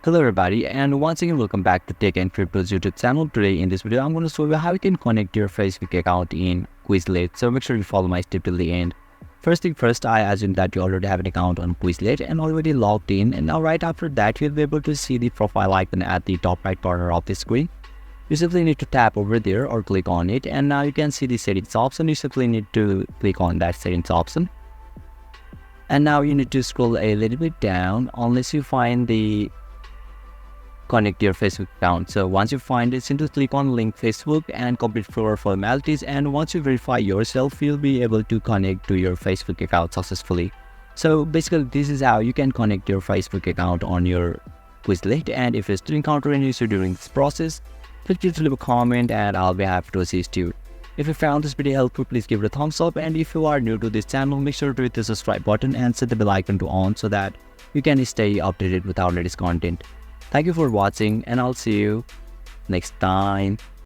Hello everybody, and once again welcome back to Tech and Crypto's YouTube channel. Today in this video I'm going to show you how you can connect your Facebook account in Quizlet. So make sure you follow my step till the end. First thing first, I assume that you already have an account on Quizlet and already logged in, and now right after that you'll be able to see the profile icon at the top right corner of the screen. You simply need to tap over there or click on it, and now you can see the settings option. You simply need to click on that settings option. And now you need to scroll a little bit down unless you find the connect your Facebook account. So once you find it, simply click on link Facebook and complete 4 formalities, and once you verify yourself, you'll be able to connect to your Facebook account successfully. So basically this is how you can connect your Facebook account on your Quizlet, and if you still encounter any issue during this process, feel free to leave a comment and I'll be happy to assist you. If you found this video helpful, please give it a thumbs up, and if you are new to this channel, make sure to hit the subscribe button and set the bell icon to on so that you can stay updated with our latest content. Thank you for watching, and I'll see you next time.